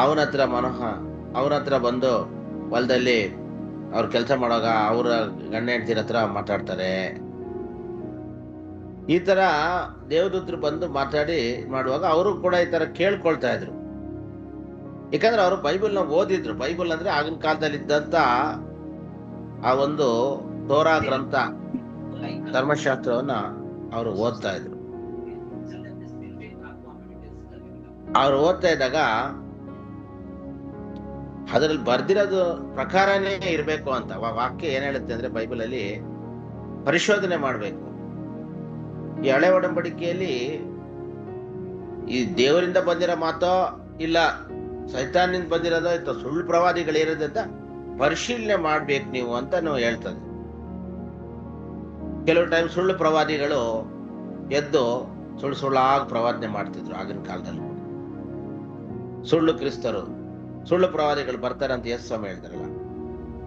ಅವನ ಹತ್ರ ಬಂದು ಹೊಲದಲ್ಲಿ ಅವ್ರ ಕೆಲಸ ಮಾಡುವಾಗ ಅವರ ಗಂಡ ಹೆಂಡತಿರ ಹತ್ರ ಮಾತಾಡ್ತಾರೆ. ಈ ತರ ದೇವದೂತರು ಬಂದು ಮಾತಾಡಿ ಮಾಡುವಾಗ ಅವರು ಕೂಡ ಈ ತರ ಕೇಳ್ಕೊಳ್ತಾ ಇದ್ರು. ಯಾಕಂದ್ರೆ ಅವರು ಬೈಬಲ್ನ ಓದಿದ್ರು. ಬೈಬಲ್ ಅಂದ್ರೆ ಆಗಿನ ಕಾಲದಲ್ಲಿ ಇದ್ದಂತ ಆ ಒಂದು ತೋರಾ ಗ್ರಂಥ, ಧರ್ಮಶಾಸ್ತ್ರವನ್ನ ಅವರು ಓದ್ತಾ ಇದ್ರು. ಅವ್ರು ಓದ್ತಾ ಇದ್ದಾಗ ಅದರಲ್ಲಿ ಬರ್ದಿರೋದು ಪ್ರಕಾರನೇ ಇರ್ಬೇಕು ಅಂತ ವಾಕ್ಯ ಏನ್ ಹೇಳುತ್ತೆ ಅಂದ್ರೆ, ಬೈಬಲ್ ಅಲ್ಲಿ ಪರಿಶೋಧನೆ ಮಾಡ್ಬೇಕು. ಈ ಹಳೆ ಒಡಂಬಡಿಕೆಯಲ್ಲಿ ಈ ದೇವರಿಂದ ಬಂದಿರೋ ಮಾತೋ ಇಲ್ಲ ಸೈತಾನಿಂದ ಬಂದಿರೋದೋ ಅಥವಾ ಸುಳ್ಳು ಪ್ರವಾದಿಗಳು ಇರೋದಂತ ಪರಿಶೀಲನೆ ಮಾಡ್ಬೇಕು ನೀವು ಅಂತ ನಾವು ಹೇಳ್ತದೆ. ಕೆಲವು ಟೈಮ್ ಸುಳ್ಳು ಪ್ರವಾದಿಗಳು ಎದ್ದು ಸುಳ್ಳಾಗಿ ಪ್ರವಾದನೆ ಮಾಡ್ತಿದ್ರು ಆಗಿನ ಕಾಲದಲ್ಲಿ. ಸುಳ್ಳು ಕ್ರಿಸ್ತರು, ಸುಳ್ಳು ಪ್ರವಾದಿಗಳು ಬರ್ತಾರೆ ಅಂತ ಸ್ವಾಮಿ ಹೇಳ್ತಾರಲ್ಲ,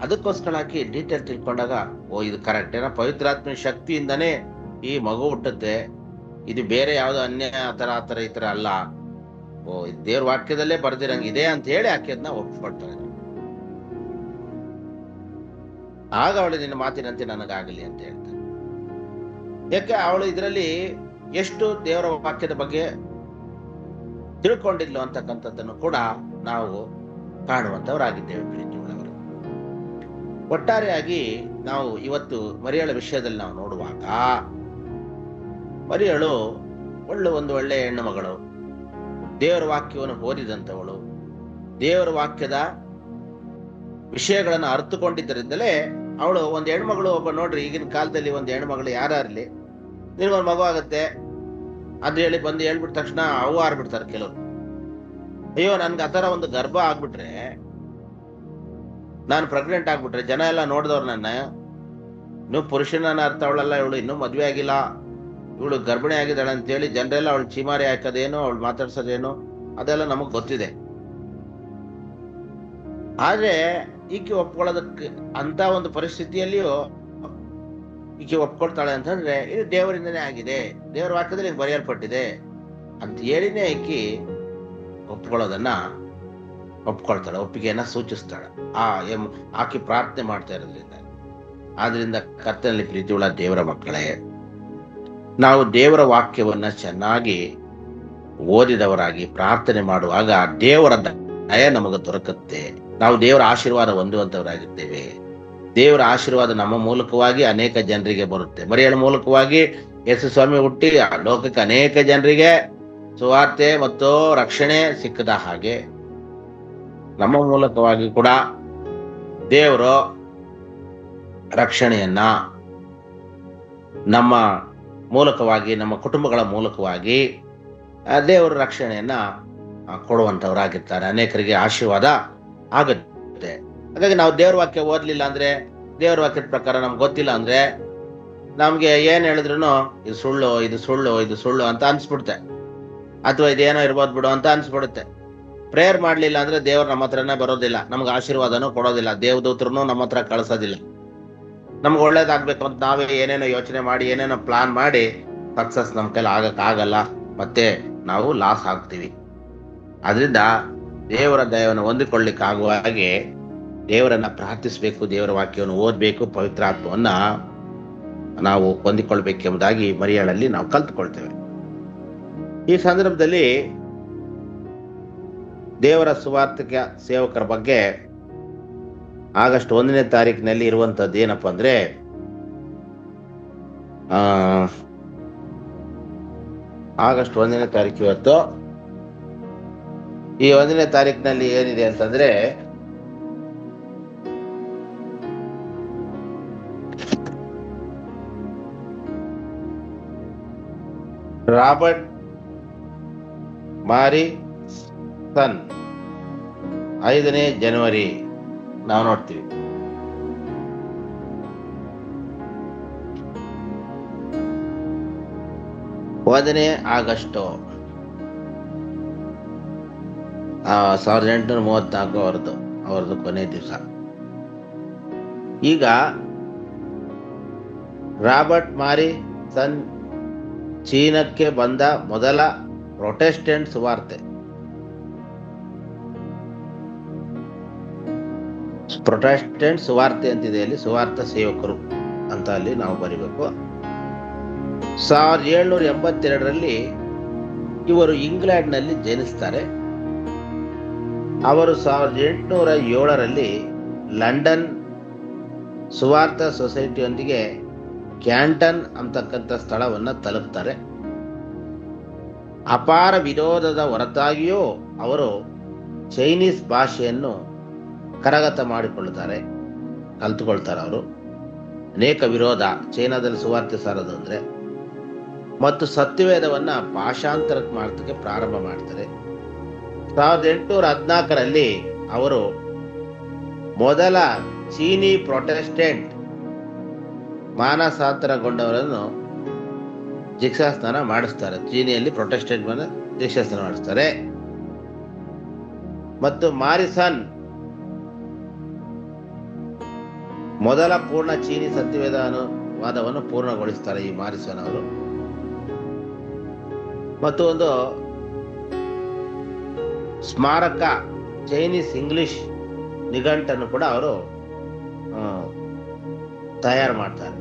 ಅದಕ್ಕೋಸ್ಕರ ಹಾಕಿ ಡೀಟೇಲ್ ತಿಳ್ಕೊಂಡಾಗ ಓ ಇದು ಕರೆಕ್ಟ್, ಏನೋ ಪವಿತ್ರಾತ್ಮ ಶಕ್ತಿಯಿಂದನೇ ಈ ಮಗು ಹುಟ್ಟುತ್ತೆ, ಇದು ಬೇರೆ ಯಾವ್ದೋ ಅನ್ಯ ಆತರ ಈ ತರ ಅಲ್ಲ, ಓ ಇದು ದೇವ್ರ ವಾಕ್ಯದಲ್ಲೇ ಬರ್ದಿರಂಗಿದೆ ಅಂತ ಹೇಳಿ ಆಕೆ ಅದನ್ನ ಒಪ್ಕೊಳ್ತಾರೆ. ಆಗ ಅವಳು ನಿನ್ನ ಮಾತಿನಂತೆ ನನಗಾಗಲಿ ಅಂತ ಹೇಳ್ತಾರೆ. ಯಾಕೆ ಅವಳು ಇದರಲ್ಲಿ ಎಷ್ಟು ದೇವರ ವಾಕ್ಯದ ಬಗ್ಗೆ ತಿಳ್ಕೊಂಡಿದ್ಲು ಅಂತಕ್ಕಂಥದ್ದನ್ನು ಕೂಡ ನಾವು ಕಾಣುವಂತವರಾಗಿದ್ದೇವೆ ಪ್ರೀತಿಯುಳ್ಳವರು. ಒಟ್ಟಾರೆಯಾಗಿ ನಾವು ಇವತ್ತು ಮರಿಯಳ ವಿಷಯದಲ್ಲಿ ನಾವು ನೋಡುವಾಗ, ಮರಿಯಳು ಒಂದು ಒಳ್ಳೆ ಹೆಣ್ಣು ಮಗಳು, ದೇವರ ವಾಕ್ಯವನ್ನು ಓದಿದಂಥವಳು, ದೇವರ ವಾಕ್ಯದ ವಿಷಯಗಳನ್ನು ಅರ್ಥಕೊಂಡಿದ್ದರಿಂದಲೇ ಅವಳು ಒಂದು ಹೆಣ್ಮಗಳು. ಒಬ್ಬ ನೋಡ್ರಿ, ಈಗಿನ ಕಾಲದಲ್ಲಿ ಒಂದು ಹೆಣ್ಮಗಳು ಯಾರಲ್ಲಿ ನಿನ್ಗೊಂದು ಮಗು ಆಗತ್ತೆ ಅದು ಹೇಳಿ ಬಂದು ಹೇಳ್ಬಿಟ್ಟ ತಕ್ಷಣ ಅವು ಆರ್ಬಿಡ್ತಾರೆ ಕೆಲವರು. ಅಯ್ಯೋ ನನ್ಗೆ ಆತರ ಒಂದು ಗರ್ಭ ಆಗ್ಬಿಟ್ರೆ, ನಾನು ಪ್ರೆಗ್ನೆಂಟ್ ಆಗ್ಬಿಟ್ರೆ ಜನ ಎಲ್ಲ ನೋಡಿದವ್ರು ನನ್ನ, ಇನ್ನೂ ಪುರುಷನ ಅರ್ಥ ಅವಳಲ್ಲ, ಇವಳು ಇನ್ನೂ ಮದ್ವೆ ಆಗಿಲ್ಲ, ಇವಳು ಗರ್ಭಿಣಿ ಆಗಿದ್ದಾಳೆ ಅಂತೇಳಿ ಜನರೆಲ್ಲ ಅವಳು ಚೀಮಾರಿ ಹಾಕೋದೇನು, ಅವಳು ಮಾತಾಡ್ಸೋದೇನು ಅದೆಲ್ಲ ನಮಗ್ ಗೊತ್ತಿದೆ. ಆದ್ರೆ ಈಕೆ ಒಪ್ಕೊಳ್ಳೋದಕ್ಕೆ ಅಂತ ಒಂದು ಪರಿಸ್ಥಿತಿಯಲ್ಲಿಯೂ ಈಕೆ ಒಪ್ಕೊಳ್ತಾಳೆ ಅಂತಂದ್ರೆ ಇದು ದೇವರಿಂದನೇ ಆಗಿದೆ, ದೇವರ ವಾಕ್ಯದಲ್ಲಿ ಹಿಂಗ್ ಬರೆಯಲ್ಪಟ್ಟಿದೆ ಅಂತ ಹೇಳಿನೇ ಈಕಿ ಒಪ್ಕೊಳ್ಳೋದನ್ನ ಒಪ್ಕೊಳ್ತಾಳೆ, ಒಪ್ಪಿಗೆಯನ್ನ ಸೂಚಿಸ್ತಾಳೆ. ಆಕೆ ಪ್ರಾರ್ಥನೆ ಮಾಡ್ತಾ ಇರೋದ್ರಿಂದ. ಆದ್ರಿಂದ ಕರ್ತನಲ್ಲಿ ಪ್ರೀತಿಯುಳ್ಳ ದೇವರ ಮಕ್ಕಳೇ, ನಾವು ದೇವರ ವಾಕ್ಯವನ್ನ ಚೆನ್ನಾಗಿ ಓದಿದವರಾಗಿ ಪ್ರಾರ್ಥನೆ ಮಾಡುವಾಗ ದೇವರ ದಯ ನಮಗೆ ದೊರಕುತ್ತೆ. ನಾವು ದೇವರ ಆಶೀರ್ವಾದ ಹೊಂದುವಂತವರಾಗಿದ್ದೇವೆ. ದೇವರ ಆಶೀರ್ವಾದ ನಮ್ಮ ಮೂಲಕವಾಗಿ ಅನೇಕ ಜನರಿಗೆ ಬರುತ್ತೆ. ಮರಿಯಳ ಮೂಲಕವಾಗಿ ಯೇಸು ಸ್ವಾಮಿ ಹುಟ್ಟಿ ಲೋಕಕ್ಕೆ ಅನೇಕ ಜನರಿಗೆ ಸುವಾರ್ತೆ ಮತ್ತು ರಕ್ಷಣೆ ಸಿಕ್ಕದ ಹಾಗೆ ನಮ್ಮ ಮೂಲಕವಾಗಿ ಕೂಡ ದೇವರು ರಕ್ಷಣೆಯನ್ನ ನಮ್ಮ ಮೂಲಕವಾಗಿ, ನಮ್ಮ ಕುಟುಂಬಗಳ ಮೂಲಕವಾಗಿ ದೇವರ ರಕ್ಷಣೆಯನ್ನ ಕೊಡುವಂತವರಾಗಿರ್ತಾರೆ. ಅನೇಕರಿಗೆ ಆಶೀರ್ವಾದ ಆಗುತ್ತೆ. ಹಾಗಾಗಿ ನಾವು ದೇವ್ರ ವಾಕ್ಯ ಓದ್ಲಿಲ್ಲ ಅಂದ್ರೆ, ದೇವ್ರ ವಾಕ್ಯದ ಪ್ರಕಾರ ನಮ್ಗೆ ಗೊತ್ತಿಲ್ಲ ಅಂದ್ರೆ, ನಮ್ಗೆ ಏನ್ ಹೇಳಿದ್ರು ಇದು ಸುಳ್ಳು, ಇದು ಸುಳ್ಳು, ಇದು ಸುಳ್ಳು ಅಂತ ಅನ್ಸ್ಬಿಡುತ್ತೆ. ಅಥವಾ ಇದೇನೋ ಇರ್ಬೋದು ಬಿಡು ಅಂತ ಅನ್ಸ್ಬಿಡುತ್ತೆ. ಪ್ರೇಯರ್ ಮಾಡ್ಲಿಲ್ಲ ಅಂದ್ರೆ ದೇವ್ರು ನಮ್ಮ ಹತ್ರನೇ ಬರೋದಿಲ್ಲ, ನಮ್ಗೆ ಆಶೀರ್ವಾದನೂ ಕೊಡೋದಿಲ್ಲ, ದೇವದೂತರನ್ನು ನಮ್ಮ ಹತ್ರ ಕಳ್ಸೋದಿಲ್ಲ. ನಮ್ಗೆ ಒಳ್ಳೇದಾಗ್ಬೇಕು ಅಂತ ನಾವೇ ಏನೇನೋ ಯೋಚನೆ ಮಾಡಿ, ಏನೇನೋ ಪ್ಲಾನ್ ಮಾಡಿ ಸಕ್ಸಸ್ ನಮ್ ಕೈಲಿ ಆಗಲ್ಲ, ಮತ್ತೆ ನಾವು ಲಾಸ್ ಆಗ್ತೀವಿ. ಆದ್ರಿಂದ ದೇವರ ದಯವನ್ನು ಹೊಂದಿಕೊಳ್ಳಿಕ್ಕೆ ಆಗುವ ಹಾಗೆ ದೇವರನ್ನ ಪ್ರಾರ್ಥಿಸ್ಬೇಕು, ದೇವರ ವಾಕ್ಯವನ್ನು ಓದ್ಬೇಕು, ಪವಿತ್ರ ಆತ್ಮವನ್ನ ನಾವು ಹೊಂದಿಕೊಳ್ಬೇಕೆಂಬುದಾಗಿ ಮರಿಯಳಲ್ಲಿ ನಾವು ಕಲ್ತುಕೊಳ್ತೇವೆ. ಈ ಸಂದರ್ಭದಲ್ಲಿ ದೇವರ ಸುವಾರ್ತಿಕ ಸೇವಕರ ಬಗ್ಗೆ ಆಗಸ್ಟ್ 1ನೇ ತಾರೀಕಿನಲ್ಲಿ ಇರುವಂತದ್ದು ಏನಪ್ಪಾ ಅಂದ್ರೆ, ಆಗಸ್ಟ್ 1ನೇ ತಾರೀಕು ಇವತ್ತು. ಈ 1ನೇ ತಾರೀಕಿನಲ್ಲಿ ಏನಿದೆ ಅಂತಂದ್ರೆ, ರಾಬರ್ಟ್ ಮಾರಿ ಸನ್ 5ನೇ ಜನವರಿ ನಾವು ನೋಡ್ತೀವಿ. ಒಂದನೇ ಆಗಸ್ಟ್ 1834 ಅವರದ್ದು ಕೊನೆ ದಿವಸ. ಈಗ ರಾಬರ್ಟ್ ಮಾರಿ ಸನ್ ಚೀನಕ್ಕೆ ಬಂದ ಮೊದಲ ಪ್ರೊಟೆಸ್ಟೆಂಟ್ ಸುವಾರ್ತೆ. ಪ್ರೊಟೆಸ್ಟೆಂಟ್ ಸುವಾರ್ತೆ ಅಂತಿದೆ, ಅಲ್ಲಿ ಸುವಾರ್ಥ ಸೇವಕರು ಅಂತ ಅಲ್ಲಿ ನಾವು ಬರಿಬೇಕು. 1782ರಲ್ಲಿ ಇವರು ಇಂಗ್ಲೆಂಡ್ ನಲ್ಲಿ ಜನಿಸ್ತಾರೆ. ಅವರು 1807ರಲ್ಲಿ ಲಂಡನ್ ಸುವಾರ್ಥ ಸೊಸೈಟಿಯೊಂದಿಗೆ ಕ್ಯಾಂಟನ್ ಅಂತಕ್ಕಂಥ ಸ್ಥಳವನ್ನ ತಲುಪ್ತಾರೆ. ಅಪಾರ ವಿರೋಧದ ಹೊರತಾಗಿಯೂ ಅವರು ಚೈನೀಸ್ ಭಾಷೆಯನ್ನು ಕರಗತ ಮಾಡಿಕೊಳ್ಳುತ್ತಾರೆ, ಕಲ್ತುಕೊಳ್ತಾರೆ. ಅವರು ಅನೇಕ ವಿರೋಧ, ಚೈನಾದಲ್ಲಿ ಸುವಾರ್ತೆ ಸಾರೋದು ಅಂದ್ರೆ, ಮತ್ತು ಸತ್ಯವೇದವನ್ನ ಭಾಷಾಂತರಕ್ಕೆ ಮಾಡೋದಕ್ಕೆ ಪ್ರಾರಂಭ ಮಾಡ್ತಾರೆ. 1814ರಲ್ಲಿ ಅವರು ಮೊದಲ ಚೀನಿ ಪ್ರೊಟೆಸ್ಟೆಂಟ್ ಮಾನಸಾಂತರಗೊಂಡವರನ್ನು ದೀಕ್ಷಾಸ್ನಾನ ಮಾಡಿಸ್ತಾರೆ. ಚೀನಿಯಲ್ಲಿ ಪ್ರೊಟೆಸ್ಟೆಂಟ್ ದೀಕ್ಷಾಸ್ನಾನ ಮಾಡಿಸ್ತಾರೆ. ಮತ್ತು ಮಾರಿಸನ್ ಮೊದಲ ಪೂರ್ಣ ಚೀನಿ ಸತ್ಯವೇದ ಅನುವಾದವನ್ನು ಪೂರ್ಣಗೊಳಿಸ್ತಾರೆ, ಈ ಮಾರಿಸನ್ ಅವರು. ಮತ್ತು ಒಂದು ಸ್ಮಾರಕ ಚೈನೀಸ್ ಇಂಗ್ಲಿಷ್ ನಿಘಂಟನ್ನು ಕೂಡ ಅವರು ತಯಾರು ಮಾಡ್ತಾರೆ.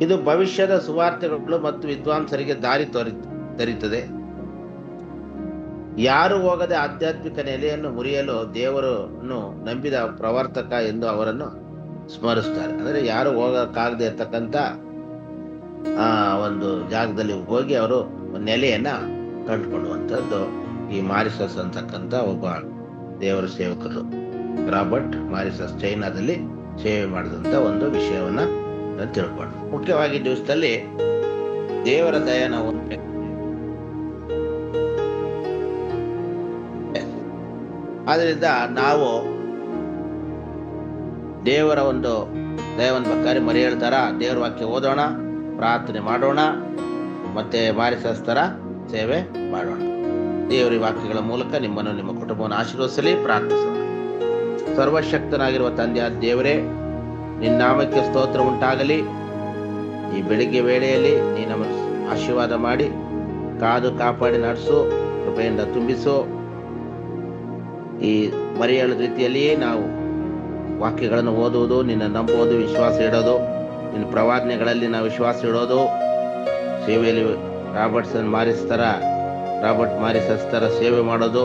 ಇದು ಭವಿಷ್ಯದ ಸುವಾರ್ತೆಗಳು ಮತ್ತು ವಿದ್ವಾಂಸರಿಗೆ ದಾರಿ ತೋರಿತದೆ. ಯಾರು ಹೋಗದೆ ಆಧ್ಯಾತ್ಮಿಕ ನೆಲೆಯನ್ನು ಮುರಿಯಲು ದೇವರನ್ನು ನಂಬಿದ ಪ್ರವರ್ತಕ ಎಂದು ಅವರನ್ನು ಸ್ಮರಿಸ್ತಾರೆ. ಅಂದ್ರೆ ಯಾರು ಹೋಗಕ್ಕಾಗದೆ ಇರ್ತಕ್ಕಂಥ ಒಂದು ಜಾಗದಲ್ಲಿ ಹೋಗಿ ಅವರು ನೆಲೆಯನ್ನ ಕಂಡುಕೊಳ್ಳುವಂಥದ್ದು ಈ ಮಾರಿಸಸ್ ಅಂತಕ್ಕಂಥ ಒಬ್ಬ ದೇವರ ಸೇವಕರು. ರಾಬರ್ಟ್ ಮಾರಿಸಸ್ ಚೈನಾದಲ್ಲಿ ಸೇವೆ ಮಾಡಿದಂತ ಒಂದು ವಿಷಯವನ್ನ ತಿಳ್ಕೊಂಡು, ಮುಖ್ಯವಾಗಿ ದಿವಸದಲ್ಲಿ ದೇವರ ದಯ ನಾವು ಆದ್ರಿಂದ ನಾವು ದೇವರ ಒಂದು ದಯವನ್ನು ಬೇಕಾದ್ರೆ ಮರಿ ಹೇಳ್ತಾರ, ದೇವರ ವಾಕ್ಯ ಓದೋಣ, ಪ್ರಾರ್ಥನೆ ಮಾಡೋಣ, ಮತ್ತೆ ಮಾರಿಸಸ್ ತರ ಸೇವೆ ಮಾಡೋಣ. ದೇವರ ವಾಕ್ಯಗಳ ಮೂಲಕ ನಿಮ್ಮನ್ನು ನಿಮ್ಮ ಕುಟುಂಬವನ್ನು ಆಶೀರ್ವದಿಸಲಿ. ಪ್ರಾರ್ಥಿಸೋಣ. ಸರ್ವಶಕ್ತನಾಗಿರುವ ತಂದೆಯಾದ ದೇವರೇ, ನಿನ್ನ ನಾಮಕ್ಕೆ ಸ್ತೋತ್ರ ಉಂಟಾಗಲಿ. ಈ ಬೆಳಿಗ್ಗೆ ವೇಳೆಯಲ್ಲಿ ನೀ ನಮ್ಮನ್ನು ಆಶೀರ್ವಾದ ಮಾಡಿ ಕಾದು ಕಾಪಾಡಿ ನಡೆಸು, ಕೃಪೆಯಿಂದ ತುಂಬಿಸು. ಈ ಮರೆಯದ ರೀತಿಯಲ್ಲಿಯೇ ನಾವು ವಾಕ್ಯಗಳನ್ನು ಓದುವುದು, ನಿನ್ನ ನಂಬುವುದು, ವಿಶ್ವಾಸ ಇಡೋದು, ನಿನ್ನ ಪ್ರವಾದನೆಗಳಲ್ಲಿ ನಾವು ವಿಶ್ವಾಸ ಇಡೋದು, ಸೇವೆಯಲ್ಲಿ ರಾಬರ್ಟ್ ಮಾರಿಸಸ್ ಥರ ಸೇವೆ ಮಾಡೋದು,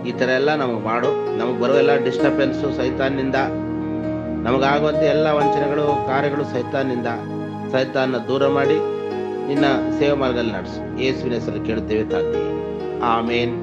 ಈ ಥರ ಎಲ್ಲ ನಮಗೆ ನಮಗೆ ಬರೋ ಎಲ್ಲ ಡಿಸ್ಟರ್ಬೆನ್ಸು ಸೈತಾನ್ನಿಂದ, ನಮಗಾಗುವಂಥ ಎಲ್ಲ ವಂಚನೆಗಳು ಕಾರ್ಯಗಳು ಸೈತಾನ್ನ ದೂರ ಮಾಡಿ ನಿನ್ನ ಸೇವೆ ಮಾರ್ಗದಲ್ಲಿ ನಡೆಸು. ಯೇಸುವಿನ ಹೆಸರಲ್ಲಿ ಕೇಳುತ್ತೇವೆ ತಂದೆ, ಆಮೇನ್.